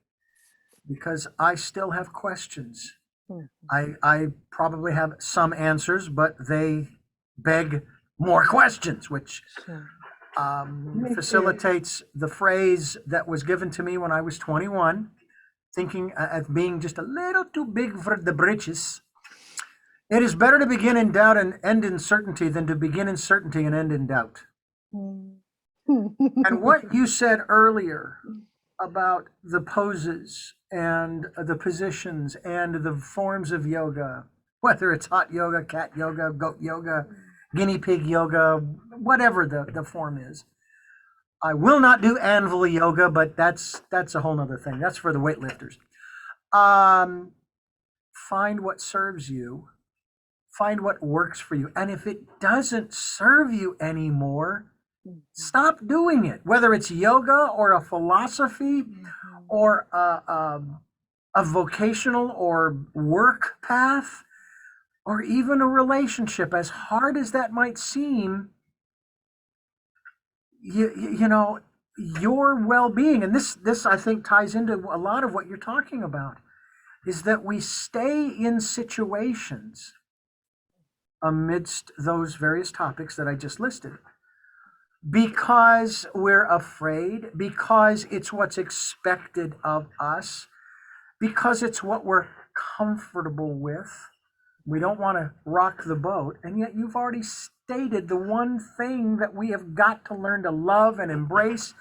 Because I still have questions. I probably have some answers, but they beg more questions, which facilitates the phrase that was given to me when I was 21, thinking of being just a little too big for the britches. It is better to begin in doubt and end in certainty than to begin in certainty and end in doubt. And what you said earlier about the poses and the positions and the forms of yoga, whether it's hot yoga, cat yoga, goat yoga, guinea pig yoga, whatever the form is. I will not do anvil yoga, but that's a whole nother thing. That's for the weightlifters. Find what serves you. Find what works for you. And if it doesn't serve you anymore, stop doing it. Whether it's yoga or a philosophy or a vocational or work path or even a relationship, as hard as that might seem, you know, your well-being, and this I think ties into a lot of what you're talking about, is that we stay in situations amidst those various topics that I just listed because we're afraid, because it's what's expected of us, because it's what we're comfortable with. We don't want to rock the boat, and yet you've already stated the one thing that we have got to learn to love and embrace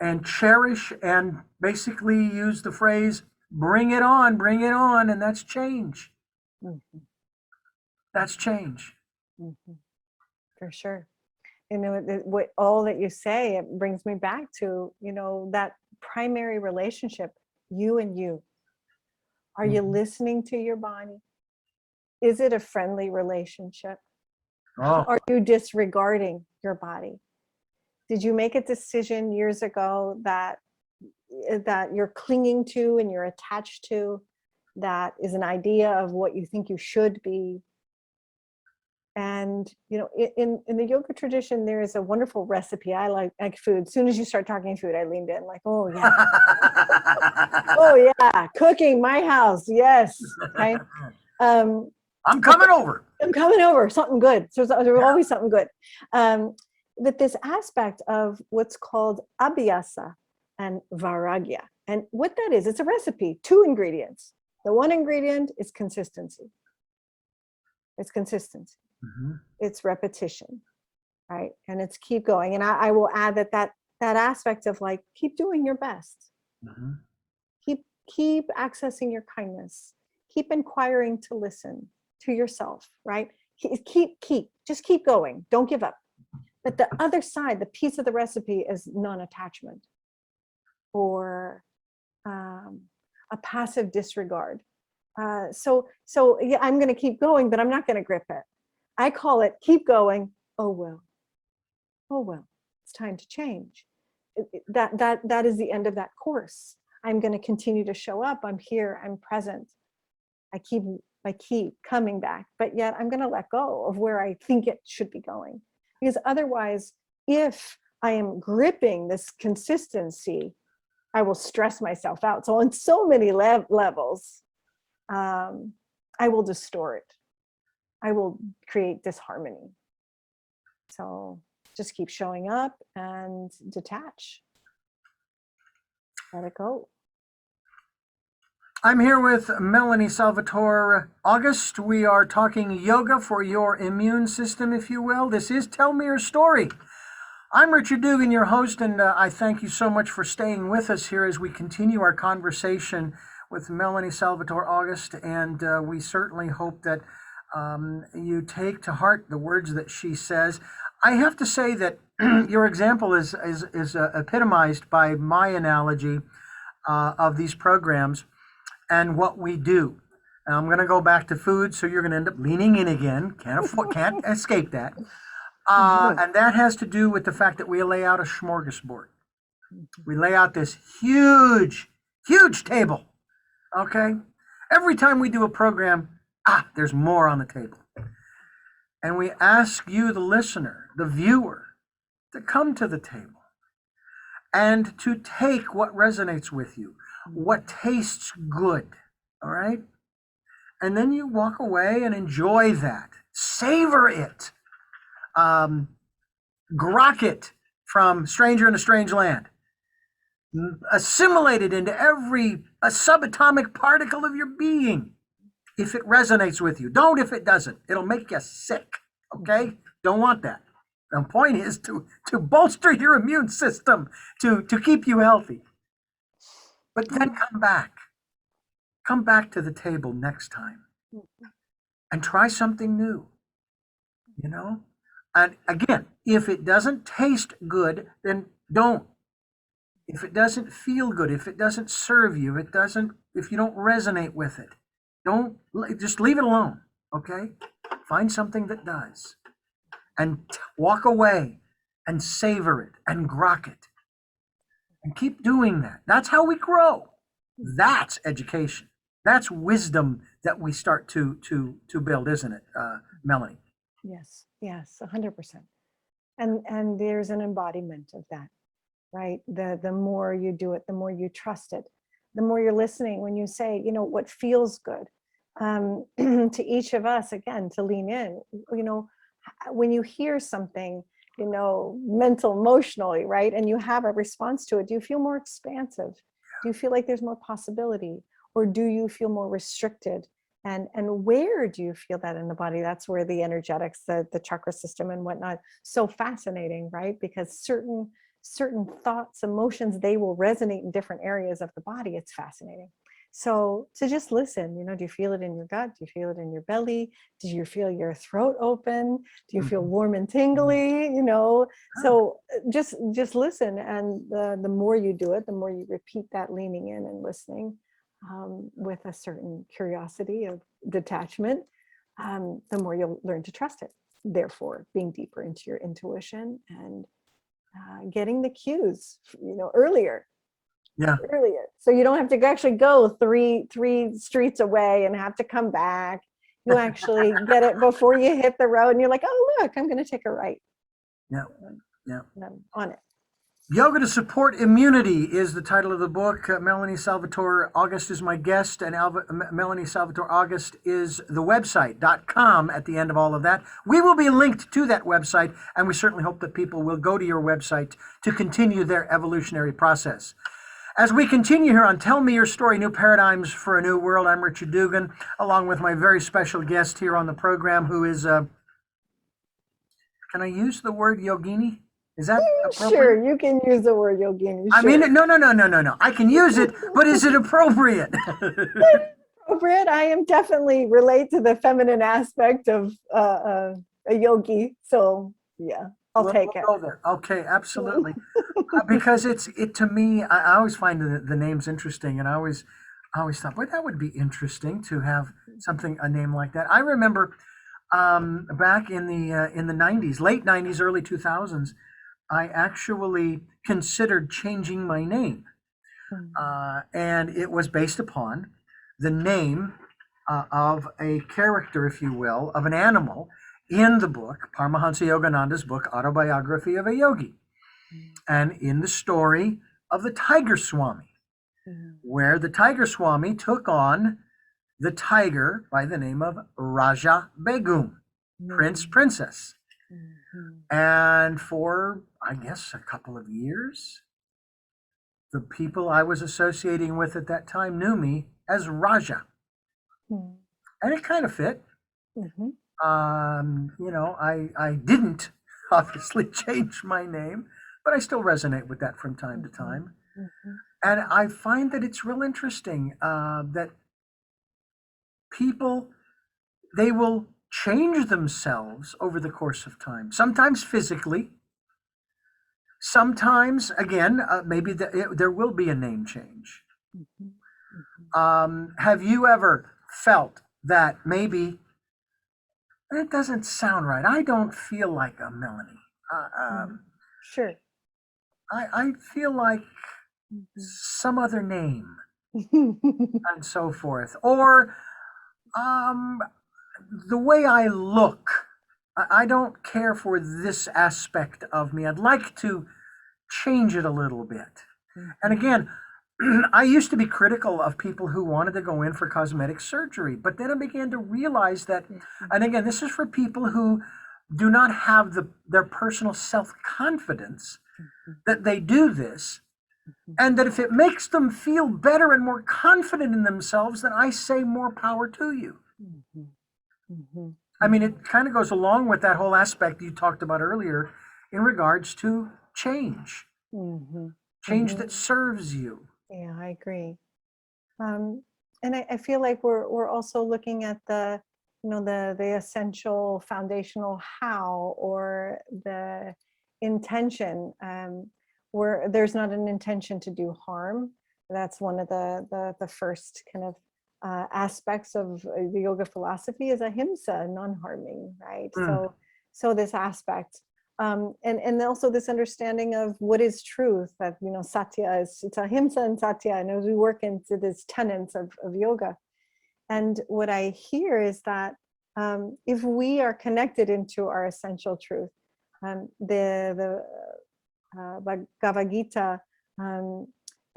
and cherish, and basically use the phrase, bring it on, and that's change. That's change. For sure. You know, what all that you say, it brings me back to, you know, that primary relationship, you and you. Are you listening to your body? Is it a friendly relationship? Are you disregarding your body? Did you make a decision years ago that you're clinging to and you're attached to, that is an idea of what you think you should be? And, you know, in the yoga tradition, there is a wonderful recipe. I like food. As soon as you start talking food, I leaned in like, oh yeah. Oh yeah, cooking, my house, yes. Okay. I'm coming over. I'm coming over, something good. So there's always something good. But this aspect of what's called abhyasa and vairagya. And what that is, it's a recipe, 2 ingredients. The one ingredient is consistency. It's consistency. It's repetition, right? And it's keep going. And I will add that aspect of like, keep doing your best. Keep accessing your kindness. Keep inquiring to listen to yourself, right? Just keep going. Don't give up. But the other side, the piece of the recipe is non-attachment or a passive disregard. So yeah, I'm going to keep going, but I'm not going to grip it. I call it keep going. Oh well, it's time to change. That is the end of that course. I'm going to continue to show up. I'm here. I'm present. I keep I keep coming back, but yet I'm going to let go of where I think it should be going. Because otherwise, if I am gripping this consistency, I will stress myself out. So on so many levels, I will distort. I will create disharmony. So just keep showing up and detach. Let it go. I'm here with Melanie Salvatore August. We are talking yoga for your immune system, if you will. This is Tell Me Your Story. I'm Richard Dugan, your host, and I thank you so much for staying with us here as we continue our conversation with Melanie Salvatore August. And we certainly hope that you take to heart the words that she says. I have to say that your example is epitomized by my analogy of these programs and what we do. And I'm going to go back to food, so you're going to end up leaning in again. Can't escape that. And that has to do with the fact that we lay out a smorgasbord. We lay out this huge, huge table. Okay? Every time we do a program, there's more on the table. And we ask you, the listener, the viewer, to come to the table and to take what resonates with you, what tastes good, all right? And then you walk away and enjoy that. Savor it. Grok it from Stranger in a Strange Land. Assimilate it into every subatomic particle of your being if it resonates with you. Don't if it doesn't. It'll make you sick, okay? Don't want that. The point is to bolster your immune system, to keep you healthy. But then come back. Come back to the table next time and try something new, you know? And again, if it doesn't taste good, then don't. If it doesn't feel good, if it doesn't serve you, if you don't resonate with it, just leave it alone, okay? Find something that does. And walk away and savor it and grok it. And keep doing that. That's how we grow. That's education. That's wisdom that we start to build, isn't it, Melanie? Yes, 100%. And there's an embodiment of that, right? The more you do it, the more you trust it, the more you're listening when you say, what feels good. To each of us, again, to lean in, when you hear something, mental, emotionally, right? And you have a response to it, do you feel more expansive? Do you feel like there's more possibility? Or do you feel more restricted? And where do you feel that in the body? That's where the energetics, the chakra system and whatnot, so fascinating, right? Because certain thoughts, emotions, they will resonate in different areas of the body. It's fascinating. So to just listen, do you feel it in your gut? Do you feel it in your belly? Do you feel your throat open? Do you feel warm and tingly? So just listen. And the more you do it, the more you repeat that leaning in and listening with a certain curiosity of detachment, the more you'll learn to trust it. Therefore, being deeper into your intuition and getting the cues, earlier. Yeah. Earlier, so you don't have to actually go three streets away and have to come back. You actually get it before you hit the road, and you're like, oh look, I'm going to take a right. Yeah. And I'm on it. Yoga to Support Immunity is the title of the book. Melanie Salvatore August is my guest, and Melanie Salvatore August is the website.com at the end of all of that. We will be linked to that website, and we certainly hope that people will go to your website to continue their evolutionary process. As we continue here on Tell Me Your Story, New Paradigms for a New World, I'm Richard Dugan, along with my very special guest here on the program, who is, can I use the word yogini? Is that appropriate? Sure, you can use the word yogini. Sure. I mean, no. I can use it, but is it appropriate? Appropriate. I am definitely relate to the feminine aspect of a yogi. So yeah. I'll take it. Go there. Okay, absolutely. Because it to me, I always find the names interesting, and I always thought, boy, that would be interesting to have a name like that. I remember back in the 90s, late 90s, early 2000s, I actually considered changing my name, and it was based upon the name of a character, if you will, of an animal in the book, Paramahansa Yogananda's book, Autobiography of a Yogi, and in the story of the Tiger Swami, where the Tiger Swami took on the tiger by the name of Raja Begum, Prince, Princess. And for, I guess, a couple of years, the people I was associating with at that time knew me as Raja. And it kind of fit. I didn't obviously change my name, but I still resonate with that from time to time. And I find that it's real interesting that people, they will change themselves over the course of time, sometimes physically, sometimes, again, maybe there will be a name change. Have you ever felt that maybe it doesn't sound right? I don't feel like a Melanie. Sure. I feel like some other name and so forth. Or the way I look, I don't care for this aspect of me. I'd like to change it a little bit. And again, I used to be critical of people who wanted to go in for cosmetic surgery, but then I began to realize that, and again, this is for people who do not have their personal self-confidence, that they do this, and that if it makes them feel better and more confident in themselves, then I say more power to you. I mean, it kind of goes along with that whole aspect you talked about earlier in regards to change. Change that serves you. Yeah, I agree. And I feel like we're also looking at the essential foundational how, or the intention, where there's not an intention to do harm. That's one of the first kind of aspects of the yoga philosophy is ahimsa, non-harming, right? So this aspect, and also this understanding of what is truth, that satya is, it's ahimsa and satya, and as we work into these tenets of yoga. And what I hear is that if we are connected into our essential truth, the Bhagavad Gita,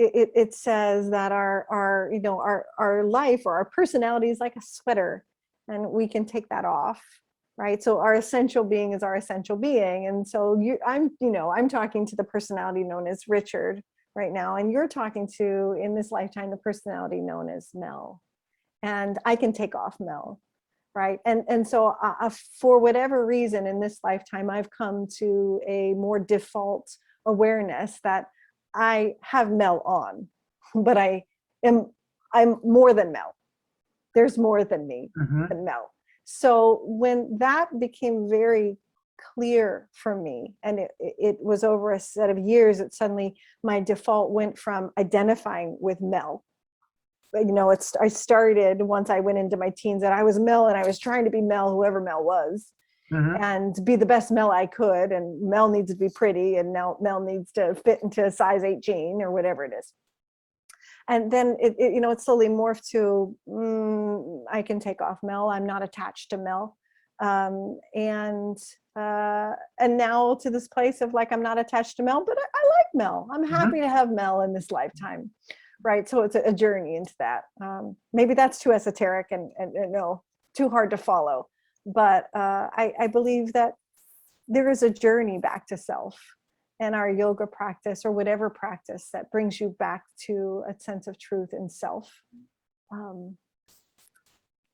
it says that our life or our personality is like a sweater, and we can take that off, right? So our essential being is our essential being, and so I'm talking to the personality known as Richard right now, and you're talking to, in this lifetime, the personality known as Mel, and I can take off Mel, right? And so for whatever reason in this lifetime, I've come to a more default awareness that I have Mel on, but I'm more than Mel. There's more than me than Mel. So when that became very clear for me, and it was over a set of years, that suddenly my default went from identifying with Mel. I started once I went into my teens that I was Mel, and I was trying to be Mel, whoever Mel was. And be the best Mel I could, and Mel needs to be pretty, and now Mel needs to fit into a size 18 or whatever it is. And then it slowly morphed to I can take off Mel. I'm not attached to Mel, and now to this place of like I'm not attached to Mel, but I like Mel. I'm happy to have Mel in this lifetime, right? So it's a journey into that. Maybe that's too esoteric and no, too hard to follow. But I believe that there is a journey back to self, and our yoga practice or whatever practice that brings you back to a sense of truth in self.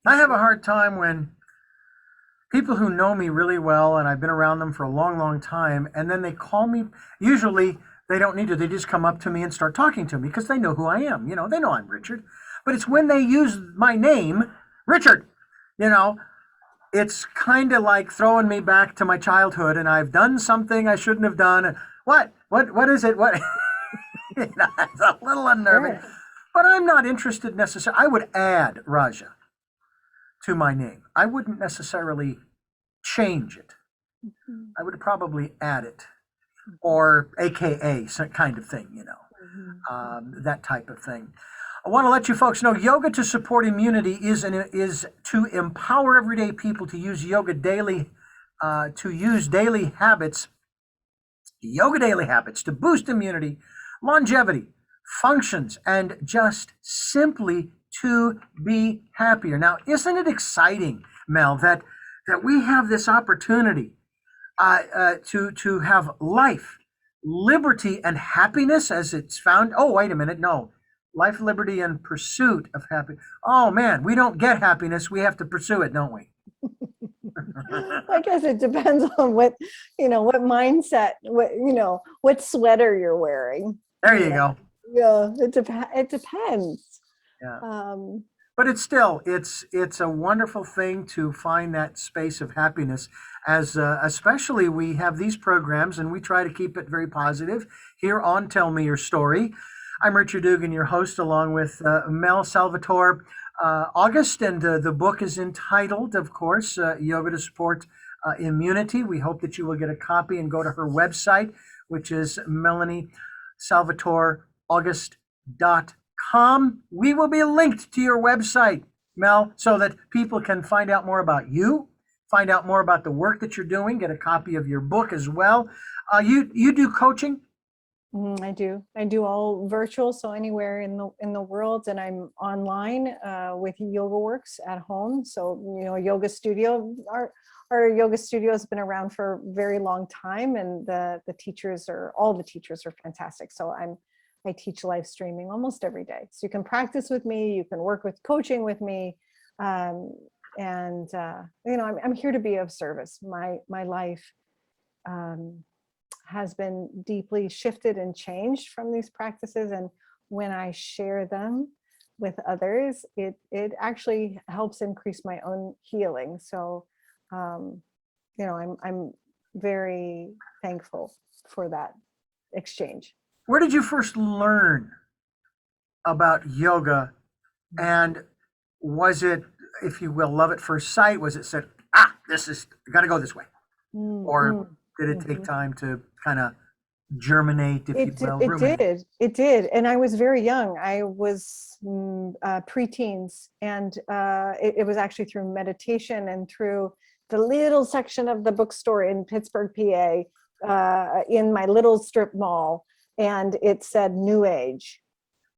I have a hard time when people who know me really well, and I've been around them for a long, long time, and then they call me, usually they don't need to, they just come up to me and start talking to me because they know who I am. They know I'm Richard. But it's when they use my name, Richard, it's kind of like throwing me back to my childhood, and I've done something I shouldn't have done. What is it? What? It's a little unnerving. Sure. But I'm not interested necessarily. I would add Raja to my name. I wouldn't necessarily change it. I would probably add it, or AKA some kind of thing, that type of thing. I want to let you folks know yoga to support immunity is to empower everyday people to use daily habits, yoga daily habits to boost immunity, longevity, functions, and just simply to be happier. Now, isn't it exciting, Mel, that we have this opportunity to have life, liberty, and happiness as it's found? Oh, wait a minute, no. Life, liberty, and pursuit of happiness. Oh man, we don't get happiness. We have to pursue it, don't we? I guess it depends on what mindset, what sweater you're wearing. There you go. Yeah, it depends. Yeah. Um, But it's a wonderful thing to find that space of happiness, as especially we have these programs and we try to keep it very positive here on Tell Me Your Story. I'm Richard Dugan, your host, along with Mel Salvatore August, and the book is entitled, of course, Yoga to Support Immunity. We hope that you will get a copy and go to her website, which is Melanie Salvatore August.com. We will be linked to your website, Mel, so that people can find out more about you, find out more about the work that you're doing, get a copy of your book as well. You do coaching? I do. I do all virtual, so anywhere in the world, and I'm online with Yoga Works at home. So yoga studio. Our yoga studio has been around for a very long time, and all the teachers are fantastic. So I teach live streaming almost every day. So you can practice with me, you can work with coaching with me, and I'm here to be of service. My life has been deeply shifted and changed from these practices, and when I share them with others, it actually helps increase my own healing. So I'm very thankful for that exchange. Where did you first learn about yoga, and was it, if you will, love at first sight? Was it said, this is got to go this way, or did it take time to kind of germinate, if you will? It did, and I was very young. I was preteens, and it was actually through meditation and through the little section of the bookstore in Pittsburgh, PA, in my little strip mall, and it said New Age,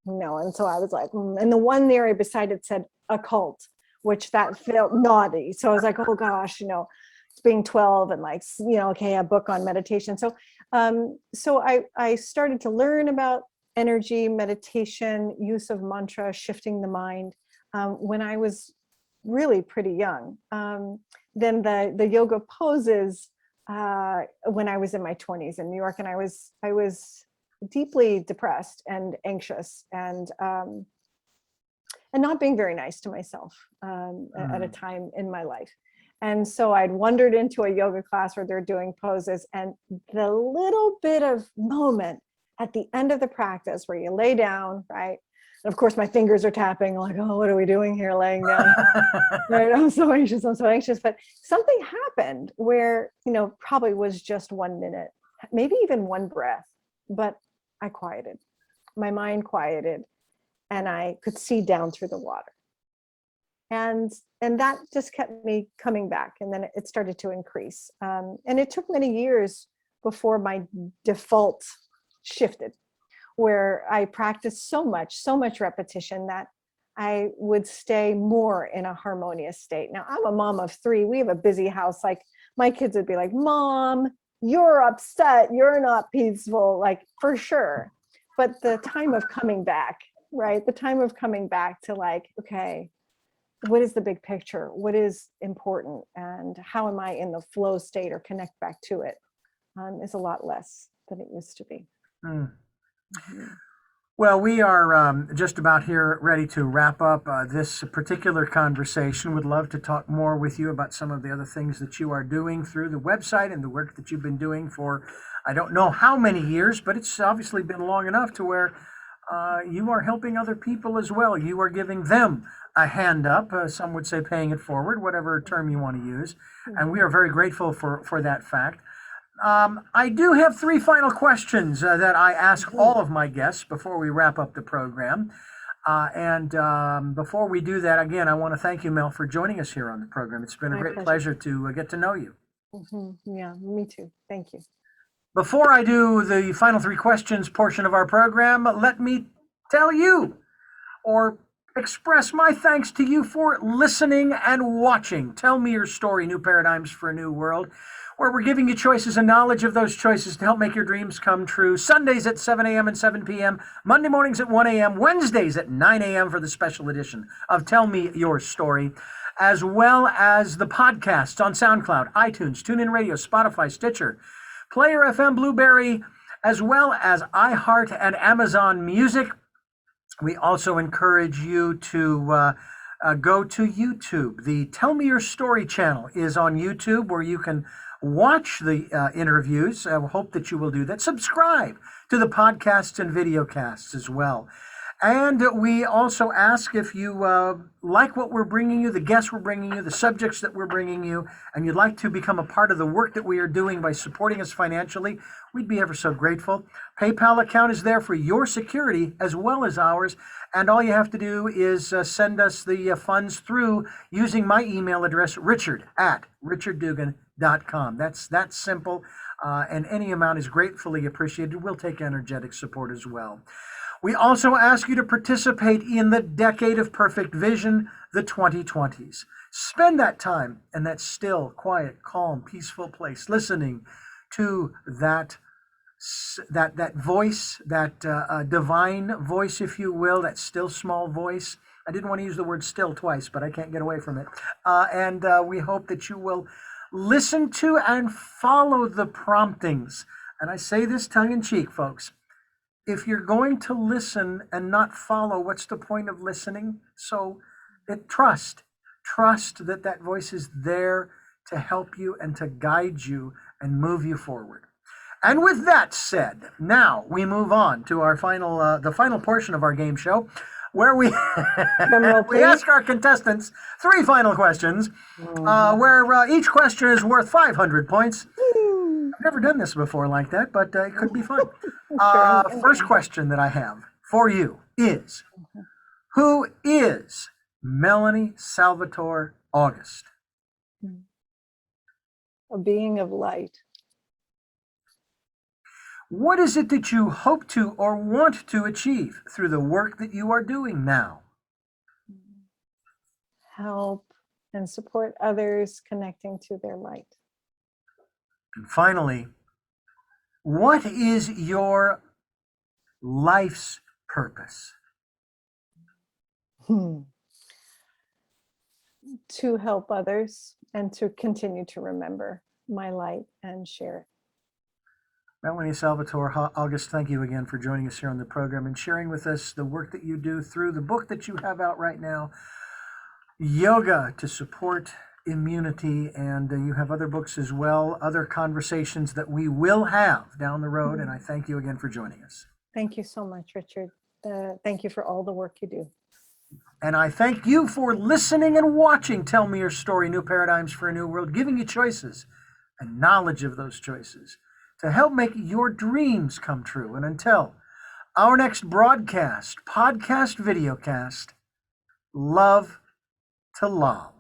and so I was like, and the one there beside it said occult, which that felt naughty. So I was like, oh gosh, being 12 and okay, a book on meditation. So I started to learn about energy, meditation, use of mantra, shifting the mind when I was really pretty young. Then the yoga poses when I was in my 20s in New York, and I was deeply depressed and anxious and not being very nice to myself at a time in my life. And so I'd wandered into a yoga class where they're doing poses, and the little bit of moment at the end of the practice where you lay down, right? And of course my fingers are tapping like, oh, what are we doing here laying down? Right? I'm so anxious. But something happened where, probably was just 1 minute, maybe even one breath, but I quieted. My mind quieted, and I could see down through the water. And that just kept me coming back, and then it started to increase. And it took many years before my default shifted, where I practiced so much repetition that I would stay more in a harmonious state. Now, I'm a mom of 3. We have a busy house. Like, my kids would be like, Mom, you're upset. You're not peaceful, like, for sure. But the time of coming back, right? The time of coming back to okay, what is the big picture? What is important? And how am I in the flow state or connect back to it? Is a lot less than it used to be. Well, we are just about here ready to wrap up this particular conversation. Would love to talk more with you about some of the other things that you are doing through the website and the work that you've been doing for, I don't know how many years, but it's obviously been long enough to where you are helping other people as well. You are giving them a hand up. Some would say paying it forward, whatever term you want to use. And we are very grateful for that fact. I do have 3 final questions that I ask all of my guests before we wrap up the program. And before we do that, again, I want to thank you, Mel, for joining us here on the program. It's been a My great pleasure. pleasure to get to know you. Yeah, me too. Thank you. Before I do the final three questions portion of our program, let me tell you or express my thanks to you for listening and watching. Tell me your story, New Paradigms for a New World, where we're giving you choices and knowledge of those choices to help make your dreams come true. Sundays at 7 a.m. and 7 p.m., Monday mornings at 1 a.m., Wednesdays at 9 a.m. for the special edition of Tell Me Your Story, as well as the podcasts on SoundCloud, iTunes, TuneIn Radio, Spotify, Stitcher, Player FM, Blueberry, as well as iHeart and Amazon Music. We also encourage you to go to YouTube. The Tell Me Your Story channel is on YouTube where you can watch the interviews. I hope that you will do that. Subscribe to the podcasts and videocasts as well. And we also ask if you like what we're bringing you, the guests we're bringing you, the subjects that we're bringing you, and you'd like to become a part of the work that we are doing by supporting us financially, we'd be ever so grateful. PayPal account is there for your security as well as ours. And all you have to do is send us the funds through using my email address, richard@richarddugan.com. That's simple. And any amount is gratefully appreciated. We'll take energetic support as well. We also ask you to participate in the Decade of Perfect Vision, the 2020s. Spend that time in that still, quiet, calm, peaceful place, listening to that voice, that divine voice, if you will, that still small voice. I didn't want to use the word still twice, but I can't get away from it. And we hope that you will listen to and follow the promptings. And I say this tongue in cheek, folks. If you're going to listen and not follow, what's the point of listening? So trust that that voice is there to help you and to guide you and move you forward. And with that said, now we move on to our the final portion of our game show, where we we ask our contestants three final questions, where each question is worth 500 points. I've never done this before like that, but it could be fun. First question that I have for you is, who is Melanie Salvatore August? A being of light. What is it that you hope to or want to achieve through the work that you are doing now? Help and support others connecting to their light. And finally, what is your life's purpose? To help others and to continue to remember my light and share it. Melanie Salvatore August, thank you again for joining us here on the program and sharing with us the work that you do through the book that you have out right now, Yoga to Support Immunity, and you have other books as well, other conversations that we will have down the road, and I thank you again for joining us. Thank you so much, Richard. Thank you for all the work you do. And I thank you for listening and watching Tell Me Your Story, New Paradigms for a New World, giving you choices and knowledge of those choices to help make your dreams come true. And until our next broadcast, podcast, videocast, love to love.